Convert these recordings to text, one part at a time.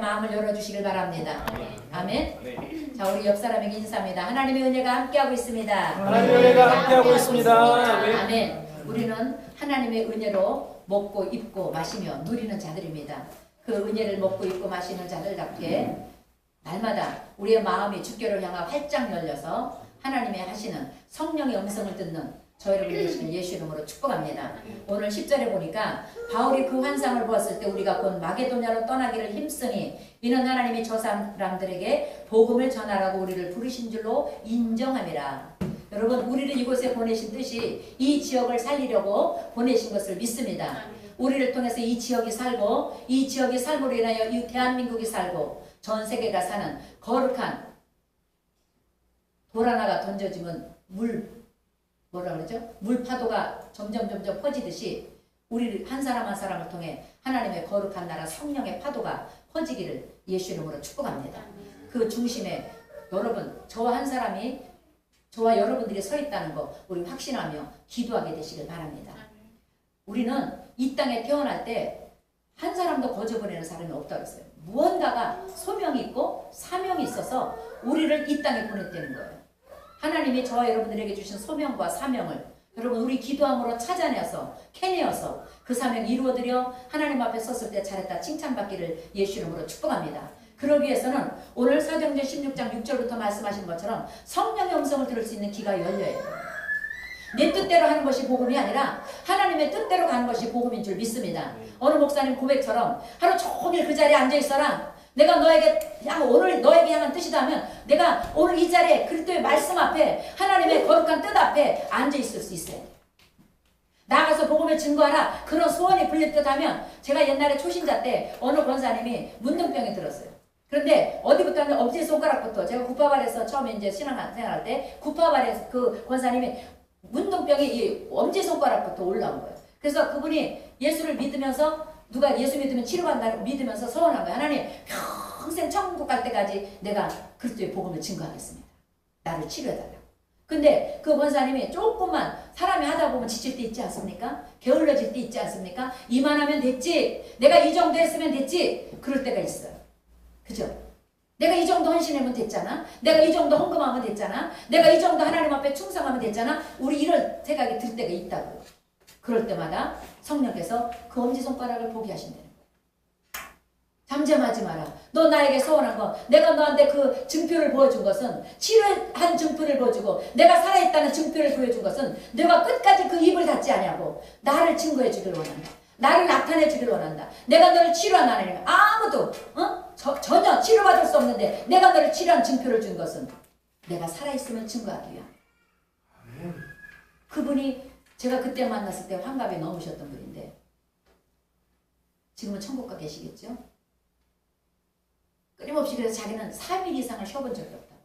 마음을 열어주시길 바랍니다. 아멘. 자, 우리 옆 사람에게 인사합니다. 하나님의 은혜가 함께하고 있습니다. 하나님의 은혜가 함께하고 있습니다. 아멘. 우리는 하나님의 은혜로 먹고 입고 마시며 누리는 자들입니다. 그 은혜를 먹고 입고 마시는 자들답게 날마다 우리의 마음이 주께를 향하여 활짝 열려서 하나님의 하시는 성령의 음성을 듣는 저 여러분 되시길 예수 이름으로 축복합니다. 오늘 10절에 보니까 바울이 그 환상을 보았을 때 우리가 곧 마게도냐로 떠나기를 힘쓰니 이는 하나님이 저 사람들에게 복음을 전하라고 우리를 부르신 줄로 인정함이라. 여러분, 우리를 이곳에 보내신 뜻이 이 지역을 살리려고 보내신 것을 믿습니다. 우리를 통해서 이 지역이 살고 이 지역이 살므로 인하여 이 대한민국이 살고 전 세계가 사는 거룩한 돌 하나가 던져지면 뭐라 그러죠? 물파도가 점점 퍼지듯이 우리 한 사람 한 사람을 통해 하나님의 거룩한 나라 성령의 파도가 퍼지기를 예수 이름으로 축복합니다. 그 중심에 여러분, 저와 한 사람이 저와 여러분들이 서 있다는 거 우리 확신하며 기도하게 되시길 바랍니다. 우리는 이 땅에 태어날 때 한 사람도 거저 보내는 사람이 없다고 했어요. 무언가가 소명이 있고 사명이 있어서 우리를 이 땅에 보냈다는 거예요. 하나님이 저와 여러분들에게 주신 소명과 사명을 여러분 우리 기도함으로 찾아내서 캐내어서 그 사명 이루어드려 하나님 앞에 섰을 때 잘했다 칭찬받기를 예수 이름으로 축복합니다. 그러기 위해서는 오늘 사도행전 16장 6절부터 말씀하신 것처럼 성령의 음성을 들을 수 있는 귀가 열려야 돼요. 내 뜻대로 하는 것이 복음이 아니라 하나님의 뜻대로 가는 것이 복음인 줄 믿습니다. 어느 목사님 고백처럼 하루 종일 그 자리에 앉아있어라. 내가 너에게 오늘 너에게 향한 뜻이다 하면 내가 오늘 이 자리에 그리스도의 말씀 앞에 하나님의 거룩한 뜻 앞에 앉아있을 수 있어요. 나가서 복음을 증거하라. 그런 소원이 불릴 듯 하면 제가 옛날에 초신자 때 어느 권사님이 문둥병이 들었어요. 그런데 어디부터 하면 엄지손가락부터 제가 구파발에서 처음에 이제 신앙생활할 때 구파발에서 그 권사님이 문둥병이 이 엄지손가락부터 올라온 거예요. 그래서 그분이 예수를 믿으면서 누가 예수 믿으면 치료받는다고 믿으면서 소원한 거예요. 하나님 평생 천국 갈 때까지 내가 그리스도의 복음을 증거하겠습니다. 나를 치료해달라고. 근데 그 권사님이 조금만 사람이 하다 보면 지칠 때 있지 않습니까? 게을러질 때 있지 않습니까? 이만하면 됐지. 내가 이 정도 했으면 됐지. 그럴 때가 있어요. 그죠? 내가 이 정도 헌신하면 됐잖아. 내가 이 정도 헌금하면 됐잖아. 내가 이 정도 하나님 앞에 충성하면 됐잖아. 우리 이런 생각이 들 때가 있다고요. 그럴 때마다 성령께서 그 엄지손가락을 포기하신다는 거예요. 잠잠하지 마라. 너 나에게 소원한 거, 내가 너한테 그 증표를 보여준 것은 치료한 증표를 보여주고 내가 살아있다는 증표를 보여준 것은 내가 끝까지 그 입을 닫지 않냐고 나를 증거해 주길 원한다. 나를 나타내 주길 원한다. 내가 너를 치료한 하나님, 아무도 전혀 치료받을 수 없는데 내가 너를 치료한 증표를 준 것은 내가 살아있으면 증거하기 위함. 그분이 제가 그때 만났을 때 환갑에 넘으셨던 분인데 지금은 천국 가 계시겠죠? 끊임없이 그래서 자기는 3일 이상을 쉬어본 적이 없다고.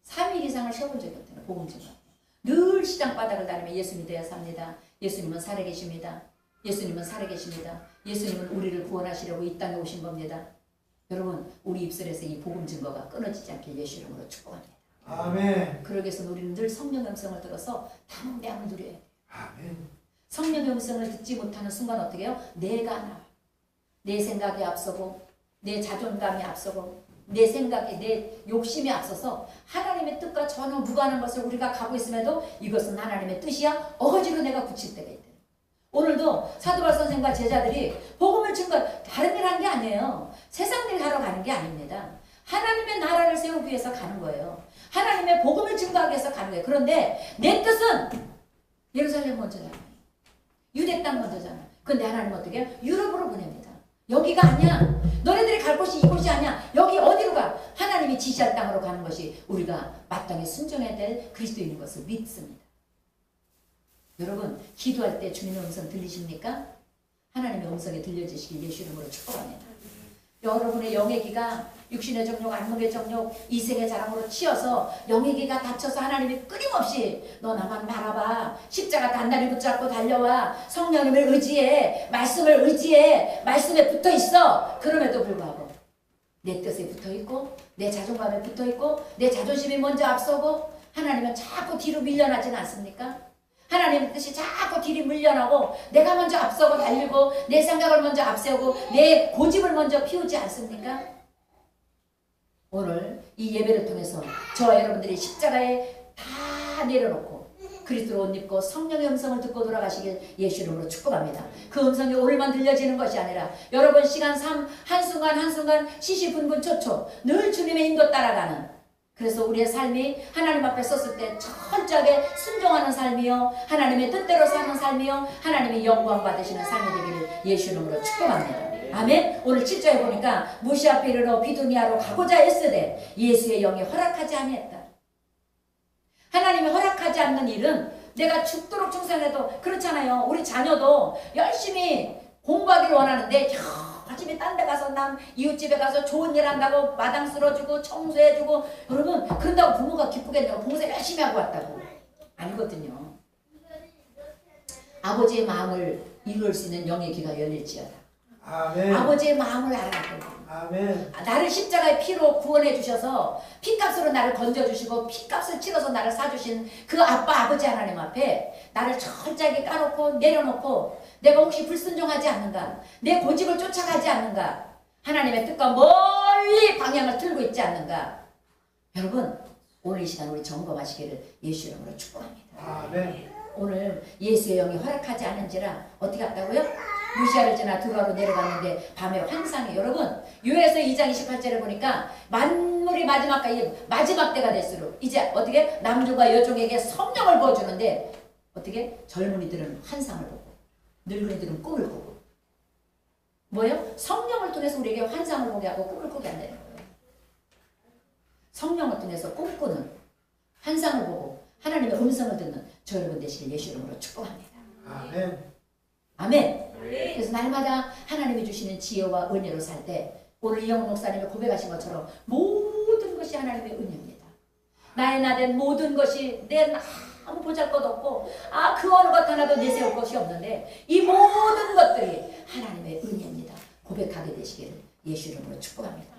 3일 이상을 쉬어본 적이 없다고. 복음 증거. 늘 시장 바닥을 다니며 예수 믿어야 삽니다. 예수님은 살아계십니다. 예수님은 살아계십니다. 예수님은 우리를 구원하시려고 이 땅에 오신 겁니다. 여러분, 우리 입술에서 이 복음 증거가 끊어지지 않게 예수 이름으로 축복합니다. 아멘. 그러기 위해서 우리는 늘 성령의 음성을 들어서 담대함을 누려야 돼요. 아멘. 성령의 음성을 듣지 못하는 순간 어떻게 해요? 내가 나와. 내 생각이 앞서고 내 자존감이 앞서고 내 생각이 내 욕심이 앞서서 하나님의 뜻과 전혀 무관한 것을 우리가 가고 있음에도 이것은 하나님의 뜻이야? 어거지로 내가 굳힐 때가 있다. 오늘도 사도바울 선생과 제자들이 복음을 증거 다른 일 한 게 아니에요. 세상 일 하러 가는 게 아닙니다. 하나님의 나라를 세우기 위해서 가는 거예요. 하나님의 복음을 증거하기 위해서 가는 거예요. 그런데 내 뜻은 예루살렘 먼저잖아요. 유대 땅 먼저잖아요. 근데 하나님은 어떻게 해요? 유럽으로 보냅니다. 여기가 아니야. 너네들이 갈 곳이 이곳이 아니야. 여기 어디로 가? 하나님이 지시할 땅으로 가는 것이 우리가 마땅히 순종해야 될 그리스도인인 것을 믿습니다. 여러분, 기도할 때 주님의 음성 들리십니까? 하나님의 음성이 들려지시길 예수 이름으로 축복합니다. 여러분의 영의 기가 육신의 정욕, 안목의 정욕, 이생의 자랑으로 치여서 영의 기가 다쳐서 하나님이 끊임없이 너 나만 바라봐. 십자가 단단히 붙잡고 달려와. 성령님을 의지해. 말씀을 의지해. 말씀에 붙어있어. 그럼에도 불구하고 내 뜻에 붙어있고 내 자존감에 붙어있고 내 자존심이 먼저 앞서고 하나님은 자꾸 뒤로 밀려나지는 않습니까? 하나님 뜻이 자꾸 뒤로 물려나고 내가 먼저 앞서고 달리고 내 생각을 먼저 앞세우고 내 고집을 먼저 피우지 않습니까? 오늘 이 예배를 통해서 저와 여러분들이 십자가에 다 내려놓고 그리스도로 옷 입고 성령의 음성을 듣고 돌아가시길 예수 이름으로 축복합니다. 그 음성이 오늘만 들려지는 것이 아니라 여러분 시간 삶 한순간 한순간 시시분분 초초 늘 주님의 인도 따라가는, 그래서 우리의 삶이 하나님 앞에 섰을 때 철저하게 순종하는 삶이요 하나님의 뜻대로 사는 삶이요 하나님의 영광 받으시는 삶이 되기를 예수 이름으로 축복합니다. 아멘. 오늘 7절에 보니까 무시 앞에 이르러 비두니아로 가고자 했으되 예수의 영이 허락하지 아니했다. 하나님이 허락하지 않는 일은 내가 죽도록 충성해도 그렇잖아요. 우리 자녀도 열심히 공부하기를 원하는데 열심히 딴 데 가서 남 이웃집에 가서 좋은 일 한다고 마당 쓸어주고 청소해주고, 여러분 그런다고 부모가 기쁘겠냐고. 봉사 열심히 하고 왔다고. 아니거든요. 아버지의 마음을 이룰 수 있는 영의 귀가 열릴지어다. 아멘. 아버지의 마음을 알았거든요. 아멘. 나를 십자가의 피로 구원해 주셔서 피값으로 나를 건져주시고 피값을 치러서 나를 사주신 그 아빠 아버지 하나님 앞에 나를 철저하게 까놓고 내려놓고 내가 혹시 불순종하지 않는가, 내 고집을 쫓아가지 않는가, 하나님의 뜻과 멀리 방향을 틀고 있지 않는가. 여러분 오늘 이 시간 우리 점검하시기를 예수 이름으로 축복합니다. 아멘. 오늘 예수의 영이 허락하지 않은지라 어떻게 했다고요? 무시아를 지나 두로로 내려갔는데 밤에 환상이, 여러분 요에서 2장 28절에 보니까 만물이 마지막 때가 될수록 이제 어떻게 남종과 여종에게 성령을 부어주는데 어떻게 젊은이들은 환상을 보고 늙은이들은 꿈을 꾸고, 뭐예요? 성령을 통해서 우리에게 환상을 보게 하고 꿈을 꾸게 한다는 거예요. 성령을 통해서 꿈꾸는, 환상을 보고 하나님의 음성을 듣는 저 여러분 되시길 예수 이름으로 축복합니다. 아멘. 아멘. 그래서 날마다 하나님이 주시는 지혜와 은혜로 살 때 오늘 이영훈 목사님이 고백하신 것처럼 모든 것이 하나님의 은혜입니다. 나의 나된 모든 것이 내 아무 보잘것 없고 그 어느 것 하나도 내세울 것이 없는데 이 모든 것들이 하나님의 은혜입니다. 고백하게 되시기를 예수 이름으로 축복합니다.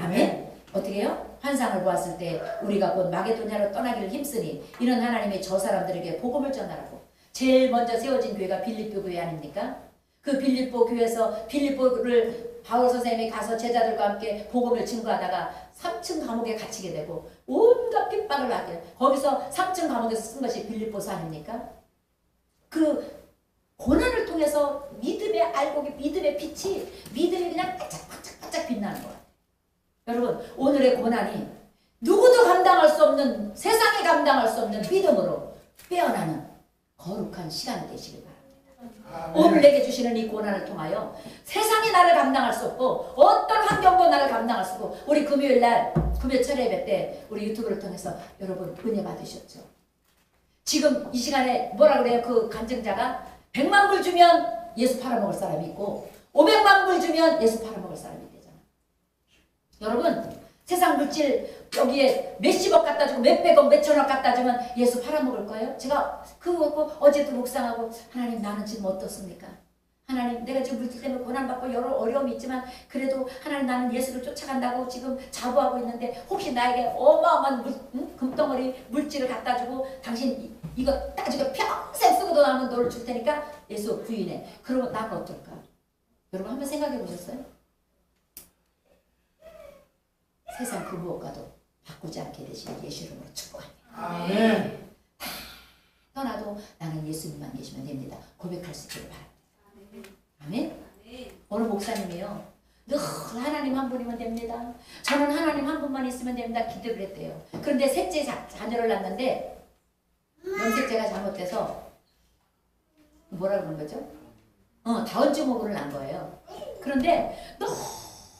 아멘. 어떻게 해요? 환상을 보았을 때 우리가 곧 마게도냐로 떠나기를 힘쓰니 이런 하나님이 저 사람들에게 복음을 전하라고 제일 먼저 세워진 교회가 빌립보 교회 아닙니까? 그 빌립보 교회에서 빌립보를 바울 선생님이 가서 제자들과 함께 복음을 증거하다가 3층 감옥에 갇히게 되고 온갖 핍박을 하게, 거기서 3층 감옥에서 쓴 것이 빌립보서 아닙니까? 그 고난을 통해서 믿음의 알곡이, 믿음의 빛이, 믿음이 그냥 반짝반짝 빛나는 거예요. 여러분 오늘의 고난이 누구도 감당할 수 없는, 세상에 감당할 수 없는 믿음으로 빼어나는 거룩한 시간이 되시길 바랍니다. 오늘 내게 주시는 이 고난을 통하여 세상이 나를 감당할 수 없고 어떤 환경도 나를 감당할 수 없고, 우리 금요일날 금요 철 예배 때 우리 유튜브를 통해서 여러분 은혜 받으셨죠? 지금 이 시간에 뭐라 그래요? 그 간증자가 100만 불 주면 예수 팔아먹을 사람이 있고 500만 불 주면 예수 팔아먹을 사람이 되잖아. 여러분 세상 물질 여기에 몇십억 갖다 주고 몇백억 몇천억 갖다 주면 예수 팔아먹을 거예요? 제가 그거 어제도 묵상하고, 하나님 나는 지금 어떻습니까? 하나님 내가 지금 물질 때문에 고난받고 여러 어려움이 있지만 그래도 하나님 나는 예수를 쫓아간다고 지금 자부하고 있는데 혹시 나에게 어마어마한 금덩어리 물질을 갖다 주고 당신 이거 따지고 평생 쓰고도 남은 너를 줄 테니까 예수 부인해. 그러면 나는 어떨까? 여러분 한번 생각해 보셨어요? 세상 그 무엇과도 바꾸지 않게 되시는 예수 이름으로 축복합니다. 아멘. 떠나도 나는 예수님만 계시면 됩니다. 고백할 수 있기를 바랍니다. 아멘. 오늘 목사님이요 늘 하나님 한 분이면 됩니다. 저는 하나님 한 분만 있으면 됩니다. 기도를 했대요. 그런데 셋째 자녀를 낳았는데 염색제가 잘못돼서 뭐라 그런 거죠? 다운 증후군을 낳은 거예요. 그런데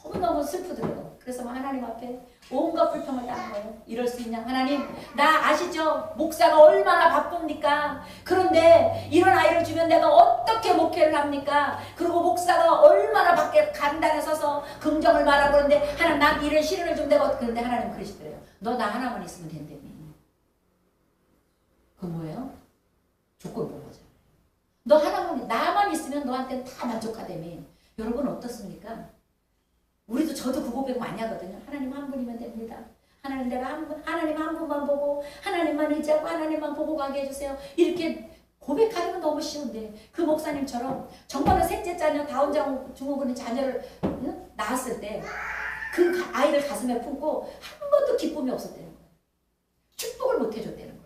너무너무 슬프더라고요. 그래서 하나님 앞에 온갖 불평을 다 거예요. 이럴 수 있냐? 하나님 나 아시죠? 목사가 얼마나 바쁩니까? 그런데 이런 아이를 주면 내가 어떻게 목회를 합니까? 그리고 목사가 얼마나 밖에 간단에 서서 긍정을 말하고 그러는데 하나님 난 이런 시련을 좀 내가 그런데 하나님 그러시더래요. 너 나 하나만 있으면 된다며. 그 뭐예요? 조건 본 거죠. 너 하나만, 나만 있으면 너한테는 다 만족하다며. 여러분 어떻습니까? 우리도 저도 그 고백 많이 하거든요. 하나님 한 분이면 됩니다. 하나님 내가 하나님 한 분만 보고 하나님만 의지하고 하나님만 보고 가게 해주세요. 이렇게 고백하는 건 너무 쉬운데 그 목사님처럼 정말로 셋째 자녀 다운 증후군의 자녀를 낳았을 때 그 아이를 가슴에 품고 한 번도 기쁨이 없었다는 거예요. 축복을 못 해줬다는 거예요.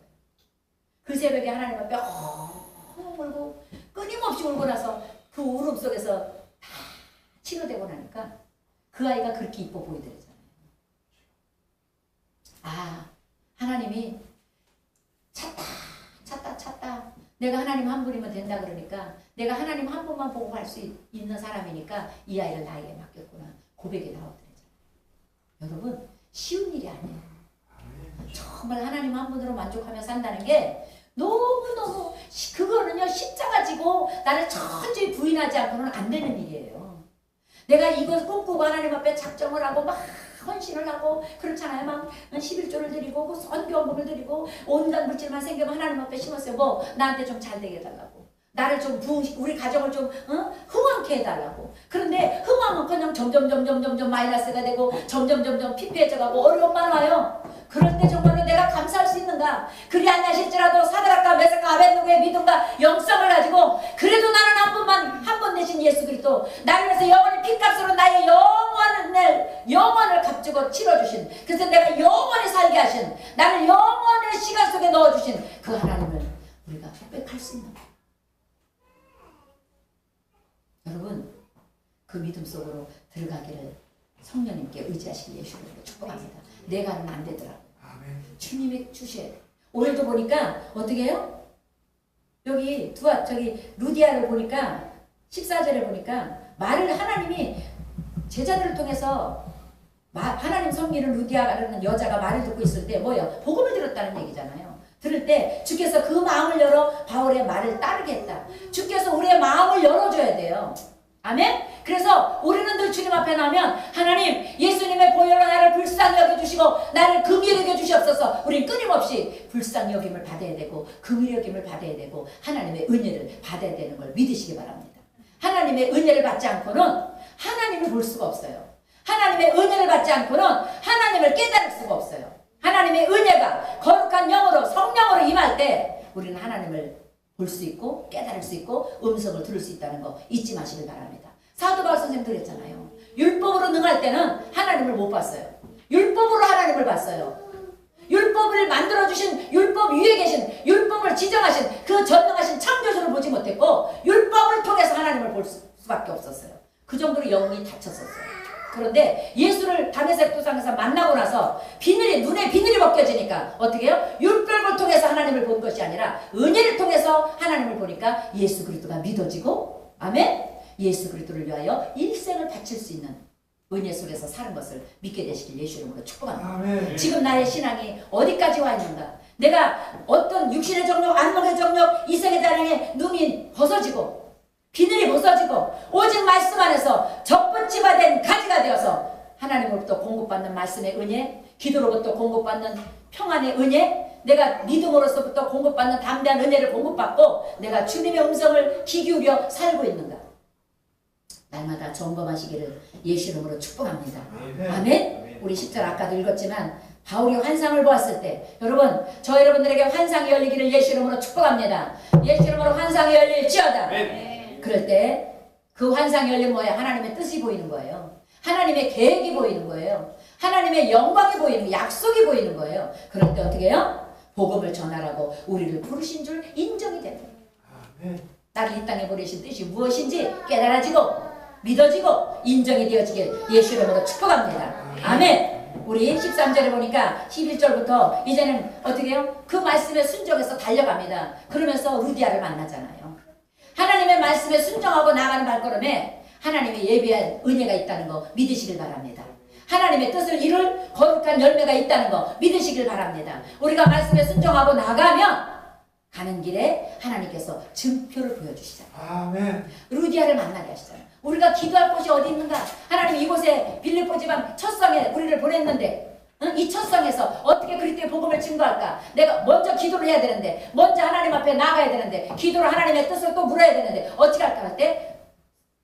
그 새벽에 하나님 앞에 엉엉 울고 끊임없이 울고 나서 그 울음 속에서 다 치료되고 나니까 그 아이가 그렇게 이뻐 보이더랬잖아요. 아, 하나님이 찾다 내가 하나님 한 분이면 된다 그러니까 내가 하나님 한 분만 보고 갈 수 있는 사람이니까 이 아이를 나에게 맡겼구나 고백이 나오더랬잖아요. 여러분 쉬운 일이 아니에요. 정말 하나님 한 분으로 만족하며 산다는 게 너무너무 그거는요 십자가 지고 나를 천천히 부인하지 않고는 안 되는 일이에요. 내가 이걸 꿈꾸고 하나님 앞에 작정을 하고 막 헌신을 하고 그렇잖아요. 막 11조를 드리고 선교원금을 드리고 온갖 물질만 생기면 하나님 앞에 심었어요. 뭐 나한테 좀 잘 되게 해달라고 나를 좀 우리 가정을 좀 흥왕케 해달라고. 그런데 흥왕은 그냥 점점 마이너스가 되고 점점 피폐해져가고 어려움만 와요. 그럴 때 정말로 내가 감사할 수 있는가? 그리 아니하실지라도 사드락과 메삭과 아벳느고의 믿음과 영성을 가지고 그래도 나는 한 분 대신 예수 그리스도 나를 위해서 영원히 핏값으로 나의 영원을 값주고 치러주신 그래서 내가 영원히 살게 하신 나를 영원의 시간 속에 넣어주신 그 하나님을 우리가 고백할 수 있는 거예요. 여러분 그 믿음 속으로 들어가기를 성령님께 의지하시길 예수님으로 축복합니다. 내가는 안 되더라고요. 주님이 주셔야 돼요. 오늘도 보니까 어떻게 해요? 여기 저기 루디아를 보니까 14절에 보니까 말을 하나님이 제자들을 통해서 하나님 성기는 루디아라는 여자가 말을 듣고 있을 때 뭐예요? 복음을 들었다는 얘기잖아요. 들을 때 주께서 그 마음을 열어 바울의 말을 따르게 했다. 주께서 우리의 마음을 열어줘야 돼요. 아멘? 그래서 우리는 늘 주님 앞에 나오면 하나님 예수님의 보혈로 나를 불쌍히 여겨주시고 나를 긍휼히 여겨주시옵소서. 우린 끊임없이 불쌍히 여김을 받아야 되고 긍휼히 여김을 받아야 되고 하나님의 은혜를 받아야 되는 걸 믿으시기 바랍니다. 하나님의 은혜를 받지 않고는 하나님을 볼 수가 없어요. 하나님의 은혜를 받지 않고는 하나님을 깨달을 수가 없어요. 하나님의 은혜가 거룩한 영으로 성령으로 임할 때 우리는 하나님을 볼 수 있고 깨달을 수 있고 음성을 들을 수 있다는 거 잊지 마시길 바랍니다. 사도 바울 선생님도 그랬잖아요. 율법으로 능할 때는 하나님을 못 봤어요. 율법으로 하나님을 봤어요. 율법을 만들어주신 율법 위에 계신 율법을 지정하신 그 전능하신 창조주를 보지 못했고 율법을 통해서 하나님을 볼 수밖에 없었어요. 그 정도로 영이 닫혔었어요. 그런데 예수를 다메섹 도상에서 만나고 나서 눈에 비늘이 벗겨지니까 어떻게 해요? 율법을 통해서 하나님을 본 것이 아니라 은혜를 통해서 하나님을 보니까 예수 그리스도가 믿어지고 아멘? 예수 그리스도를 위하여 일생을 바칠 수 있는 은혜 속에서 사는 것을 믿게 되시길 예수 이름으로 축복합니다. 아멘. 지금 나의 신앙이 어디까지 와 있는가? 내가 어떤 육신의 정욕, 안목의 정욕, 이생의 자랑에 눈이 벗어지고 비늘이 벗어지고 오직 말씀 안에서 접붙이가 된 가지가 되어서 하나님으로부터 공급받는 말씀의 은혜, 기도로부터 공급받는 평안의 은혜, 내가 믿음으로서부터 공급받는 담대한 은혜를 공급받고 내가 주님의 음성을 귀 기울여 살고 있는가? 날마다 점검하시기를 예수 이름으로 축복합니다. 아멘? 우리 10절 아까도 읽었지만 바울이 환상을 보았을 때 여러분 여러분들에게 환상이 열리기를 예수 이름으로 축복합니다. 예수 이름으로 환상이 열릴지어다. 그럴 때 그 환상이 열리면 뭐야? 하나님의 뜻이 보이는 거예요. 하나님의 계획이 보이는 거예요. 하나님의 영광이 보이는 거예요. 약속이 보이는 거예요. 그럴 때 어떻게 해요? 복음을 전하라고 우리를 부르신 줄 인정이 됩니다. 나를 이 땅에 보내신 뜻이 무엇인지 깨달아지고 믿어지고 인정이 되어지길 예수 이름으로 축복합니다. 아멘. 우리 13절에 보니까 11절부터 이제는 어떻게 해요? 그 말씀에 순종해서 달려갑니다. 그러면서 루디아를 만나잖아요. 하나님의 말씀에 순종하고 나가는 발걸음에 하나님의 예비한 은혜가 있다는 거 믿으시길 바랍니다. 하나님의 뜻을 이룰 거룩한 열매가 있다는 거 믿으시길 바랍니다. 우리가 말씀에 순종하고 나가면 가는 길에 하나님께서 증표를 보여주시잖아요. 아멘. 루디아를 만나게 하시잖아요. 우리가 기도할 곳이 어디 있는가? 하나님 이곳에 빌립보 지방 첫성에 우리를 보냈는데 이 첫성에서 어떻게 그리스도의 복음을 증거할까? 내가 먼저 기도를 해야 되는데 먼저 하나님 앞에 나가야 되는데 기도로 하나님의 뜻을 또 물어야 되는데 어떻게 할까 할 때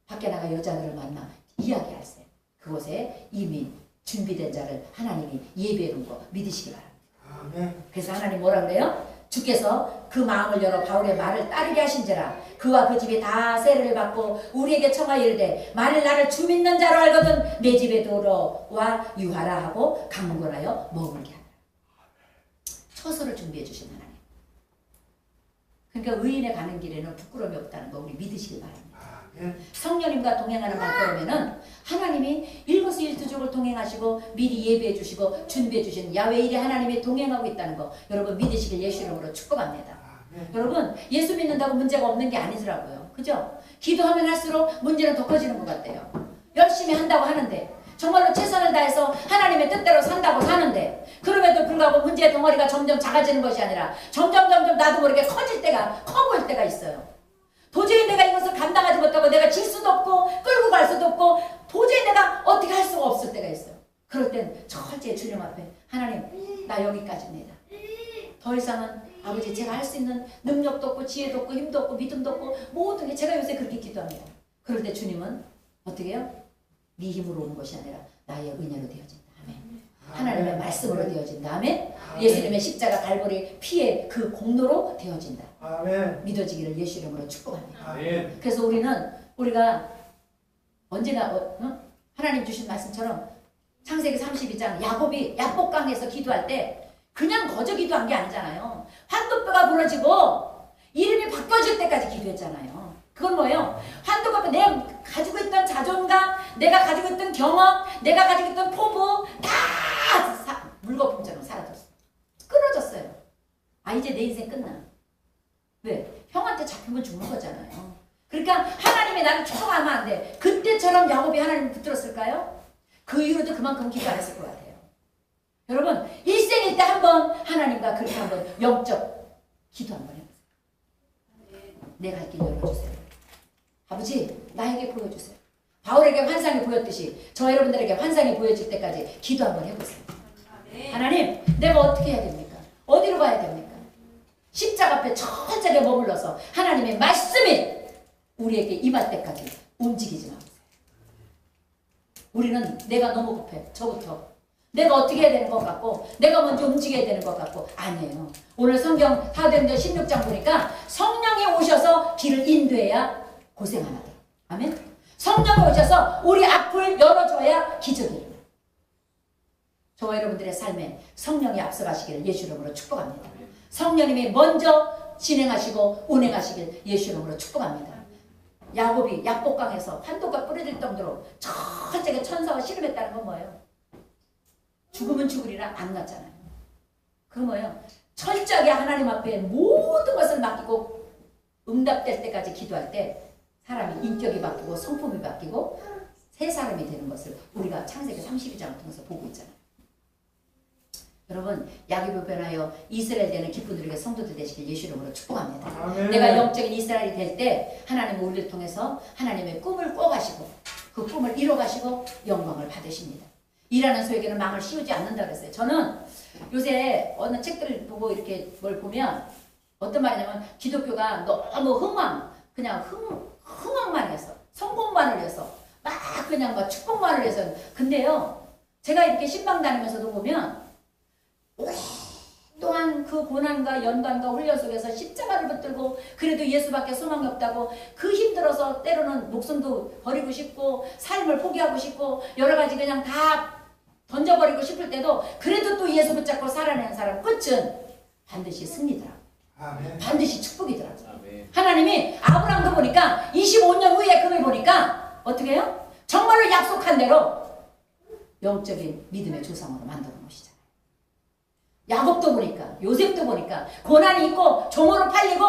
밖에 나가 여자들을 만나 이야기할 때 그곳에 이미 준비된 자를 하나님이 예배해 놓은 거 믿으시기 바랍니다. 아멘. 그래서 하나님 뭐라 그래요? 주께서 그 마음을 열어 바울의 말을 따르게 하신지라. 그와 그 집이 다 세례를 받고 우리에게 청하여 이르되 만일 나를 주 믿는 자로 알거든 내 집에 들어와 유하라 하고 강권하여 머물게 하라. 처소를 준비해 주신 하나님. 그러니까 의인의 가는 길에는 부끄러움이 없다는 거 우리 믿으시길 바랍니다. 성령님과 동행하는 발걸음에는 하나님이 일거수일투족을 동행하시고 미리 예배해 주시고 준비해 주신 야훼 일에 하나님이 동행하고 있다는 거 여러분 믿으시길 예수 이름으로 축복합니다. 여러분 예수 믿는다고 문제가 없는 게 아니더라고요. 그죠? 기도하면 할수록 문제는 더 커지는 것 같아요. 열심히 한다고 하는데 정말로 최선을 다해서 하나님의 뜻대로 산다고 사는데 그럼에도 불구하고 문제의 덩어리가 점점 작아지는 것이 아니라 점점 나도 모르게 커질 때가 커 보일 때가 있어요. 도저히 내가 이것을 감당하지 못하고 내가 질 수도 없고 끌고 갈 수도 없고 도저히 내가 어떻게 할 수가 없을 때가 있어요. 그럴 땐 철저히 주님 앞에 하나님 나 여기까지입니다. 더 이상은 아버지 제가 할 수 있는 능력도 없고 지혜도 없고 힘도 없고 믿음도 없고 모든 게 제가 요새 그렇게 기도합니다. 그럴 때 주님은 어떻게 해요? 네 힘으로 오는 것이 아니라 나의 은혜로 되어진다. 아멘. 하나님의 말씀으로 되어진다. 아멘. 예수님의 십자가 갈보리 피의 그 공로로 되어진다. 아멘. 믿어지기를 예수 이름으로 축복합니다. 아멘. 그래서 우리가 언제나 하나님 주신 말씀처럼 창세기 32장 야곱이 야복강에서 기도할 때 그냥 거저 기도한 게 아니잖아요. 환도뼈가 부러지고 이름이 바꿔질 때까지 기도했잖아요. 그건 뭐예요? 환도뼈가 내가 가지고 있던 자존감, 내가 가지고 있던 경험, 내가 가지고 있던 포부 다 물거품처럼 사라졌어요. 끊어졌어요. 아 이제 내 인생 끝나. 왜? 형한테 잡히면 죽는 거잖아요. 그러니까 하나님이 나를 초청하면 안 돼. 그때처럼 야곱이 하나님을 붙들었을까요? 그 이후로도 그만큼 기도 안 했을 것 같아요. 여러분 일생일 때 한번 하나님과 그렇게 한번 영적 기도 한번 해보세요. 내 갈 길 열어주세요. 아버지 나에게 보여주세요. 바울에게 환상이 보였듯이 저 여러분들에게 환상이 보여질 때까지 기도 한번 해보세요. 하나님 내가 어떻게 해야 됩니까? 어디로 가야 됩니까? 십자가 앞에 천천히 머물러서 하나님의 말씀이 우리에게 임할 때까지 움직이지 마세요. 우리는 내가 너무 급해. 저부터. 내가 어떻게 해야 되는 것 같고 내가 먼저 움직여야 되는 것 같고 아니에요. 오늘 성경 사도행전 16장 보니까 성령이 오셔서 길을 인도해야 고생 안 하더라. 아멘. 성령이 오셔서 우리 앞을 열어줘야 기적이 일어나요. 저와 여러분들의 삶에 성령이 앞서가시기를 예수 이름으로 축복합니다. 성령님이 먼저 진행하시고 운행하시길 예수 이름으로 축복합니다. 야곱이 약복강에서 환도가 뿌려질 정도로 철저하게 천사와 씨름했다는 건 뭐예요? 죽으면 죽으리라 안 갔잖아요. 그건 뭐예요? 철저하게 하나님 앞에 모든 것을 맡기고 응답될 때까지 기도할 때 사람이 인격이 바뀌고 성품이 바뀌고 새 사람이 되는 것을 우리가 창세기 32장을 통해서 보고 있잖아요. 여러분 야곱을 변하여 이스라엘 되는 기쁨들에게 성도들 되시길 예수 이름으로 축복합니다. 아멘. 내가 영적인 이스라엘이 될 때 하나님은 우리를 통해서 하나님의 꿈을 꿔가시고 그 꿈을 이뤄가시고 영광을 받으십니다. 일하는 소에게는 망을 씌우지 않는다 그랬어요. 저는 요새 어느 책들을 보고 이렇게 뭘 보면 어떤 말이냐면 기독교가 너무 그냥 흥왕만 해서 성공만을 해서 막 그냥 막 축복만을 해서 근데요 제가 이렇게 신방 다니면서도 보면 오랫동안 그 고난과 연단과 훈련 속에서 십자가를 붙들고 그래도 예수밖에 소망이 없다고 그 힘들어서 때로는 목숨도 버리고 싶고 삶을 포기하고 싶고 여러 가지 그냥 다 던져버리고 싶을 때도 그래도 또 예수 붙잡고 살아내는 사람 끝은 반드시 승리더라. 아멘. 반드시 축복이더라. 하나님이 아브라함도 보니까 25년 후에 그를 보니까 어떻게 해요? 정말로 약속한 대로 영적인 믿음의 조상으로 만들어 놓으시잖아요. 야곱도 보니까 요셉도 보니까 고난이 있고 종으로 팔리고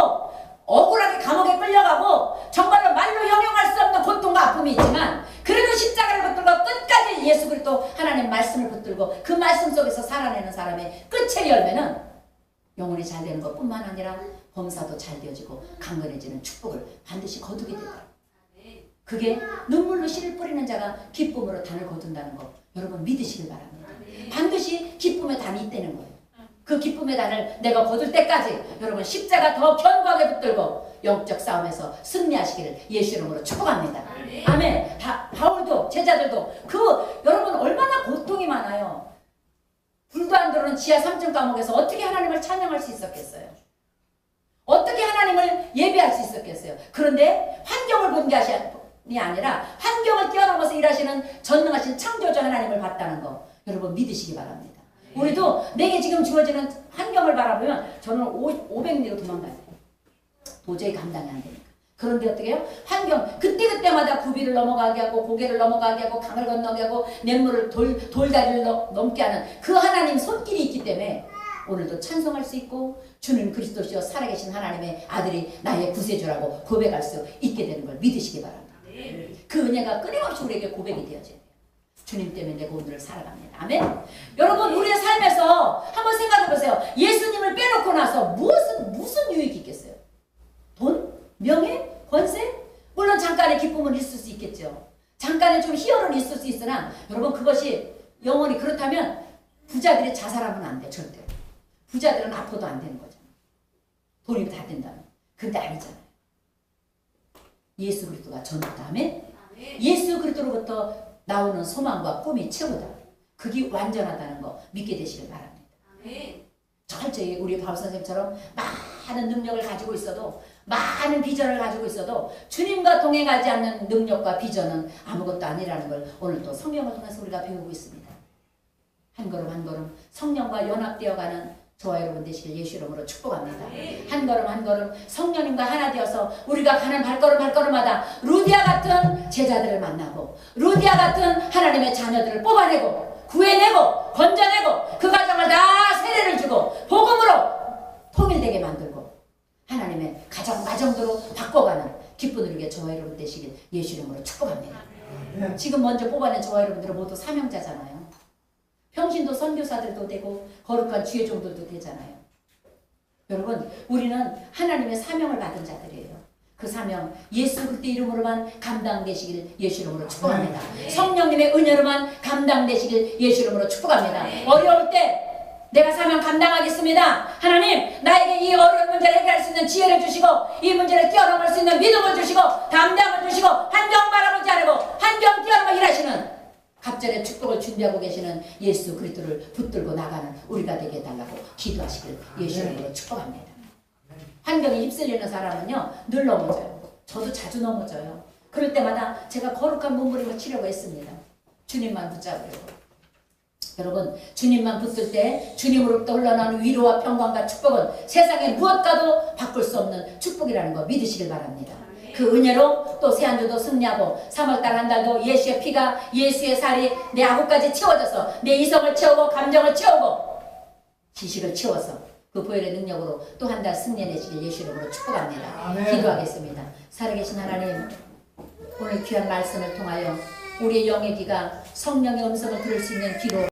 억울하게 감옥에 끌려가고 정말로 말로 형용할 수 없는 고통과 아픔이 있지만 그래도 십자가를 붙들고 끝까지 예수 그리스도 하나님 말씀을 붙들고 그 말씀 속에서 살아내는 사람의 끝의 열매는 영혼이 잘 되는 것뿐만 아니라 범사도 잘 되어지고 강건해지는 축복을 반드시 거두게 되더라. 그게 눈물로 씨를 뿌리는 자가 기쁨으로 단을 거둔다는 거 여러분 믿으시길 바랍니다. 반드시 기쁨의 단이 있다는 거예요. 그 기쁨의 단을 내가 거둘 때까지 여러분 십자가 더 견고하게 붙들고 영적 싸움에서 승리하시기를 예수 이름으로 축복합니다. 아멘. 바울도 제자들도 여러분 얼마나 고통이 많아요. 불도 안 들어오는 지하 3층 감옥에서 어떻게 하나님을 찬양할 수 있었겠어요? 하나님을 예배할 수 있었겠어요. 그런데 환경을 본 게 아니라 환경을 뛰어넘어서 일하시는 전능하신 창조주 하나님을 봤다는 거 여러분 믿으시기 바랍니다. 우리도 내게 지금 주어지는 환경을 바라보면 저는 500리로 도망가요. 도저히 감당이 안 되니까. 그런데 어떻게 해요? 환경 그때그때마다 구비를 넘어가게 하고 고개를 넘어가게 하고 강을 건너게 하고 냇물을 돌다리를 넘게 하는 그 하나님 손길이 있기 때문에 오늘도 찬송할 수 있고 주는 그리스도시여 살아계신 하나님의 아들이 나의 구세주라고 고백할 수 있게 되는 걸 믿으시기 바랍니다. 그 은혜가 끊임없이 우리에게 고백이 되어져야 돼요. 주님 때문에 내가 오늘을 살아갑니다. 아멘. 여러분 우리의 삶에서 한번 생각해 보세요. 예수님을 빼놓고 나서 무슨 유익이 있겠어요? 돈? 명예? 권세? 물론 잠깐의 기쁨은 있을 수 있겠죠. 잠깐의 좀 희열은 있을 수 있으나 여러분 그것이 영원히 그렇다면 부자들이 자살하면 안 돼. 절대로. 부자들은 아파도 안 되는 거잖아. 돈이 다 된다면. 근데 아니잖아요. 예수 그리스도가 전부다. 아멘. 예수 그리스도로부터 나오는 소망과 꿈이 최고다. 그게 완전하다는 거 믿게 되시길 바랍니다. 철저히 우리 바울 선생님처럼 많은 능력을 가지고 있어도 많은 비전을 가지고 있어도 주님과 동행하지 않는 능력과 비전은 아무것도 아니라는 걸 오늘 또 성경을 통해서 우리가 배우고 있습니다. 한 걸음 한 걸음 성령과 연합되어가는 저와 여러분 되시길 예수 이름으로 축복합니다. 한 걸음 한 걸음 성령님과 하나 되어서 우리가 가는 발걸음마다 루디아 같은 제자들을 만나고 루디아 같은 하나님의 자녀들을 뽑아내고 구해내고 건져내고 그 가정을 다 세례를 주고 복음으로 통일되게 만들고 하나님의 가정으로 바꿔가는 기쁜 우리에게 저와 여러분 되시길 예수 이름으로 축복합니다. 지금 먼저 뽑아낸 저와 여러분들은 모두 사명자잖아요. 평신도 선교사들도 되고 거룩한 주의 종들도 되잖아요. 여러분 우리는 하나님의 사명을 받은 자들이에요. 그 사명 예수 그리스도 이름으로만 감당되시길 예수 이름으로 축복합니다. 성령님의 은혜로만 감당되시길 예수 이름으로 축복합니다. 어려울 때 내가 사명 감당하겠습니다. 하나님 나에게 이 어려운 문제를 해결할 수 있는 지혜를 주시고 이 문제를 뛰어넘을 수 있는 믿음을 주시고 담당을 주시고 환경 바라보지 않고 환경 뛰어넘어 일하시는 갑절의 축복을 준비하고 계시는 예수 그리스도를 붙들고 나가는 우리가 되게 해달라고 기도하시길 예수 이름으로 축복합니다. 환경에 휩쓸리는 사람은요 늘 넘어져요. 저도 자주 넘어져요. 그럴 때마다 제가 거룩한 몸부림을 치려고 했습니다. 주님만 붙잡으려고. 여러분 주님만 붙들 때 주님으로부터 흘러나오는 위로와 평강과 축복은 세상에 무엇과도 바꿀 수 없는 축복이라는 거 믿으시길 바랍니다. 그 은혜로 또 새한주도 승리하고 3월달 한 달도 예수의 피가 예수의 살이 내 아구까지 채워져서 내 이성을 채우고 감정을 채우고 지식을 채워서 그 보혈의 능력으로 또 한 달 승리해내시길 예수 이름으로 축복합니다. 아멘. 기도하겠습니다. 살아계신 하나님 오늘 귀한 말씀을 통하여 우리의 영의 귀가 성령의 음성을 들을 수 있는 귀로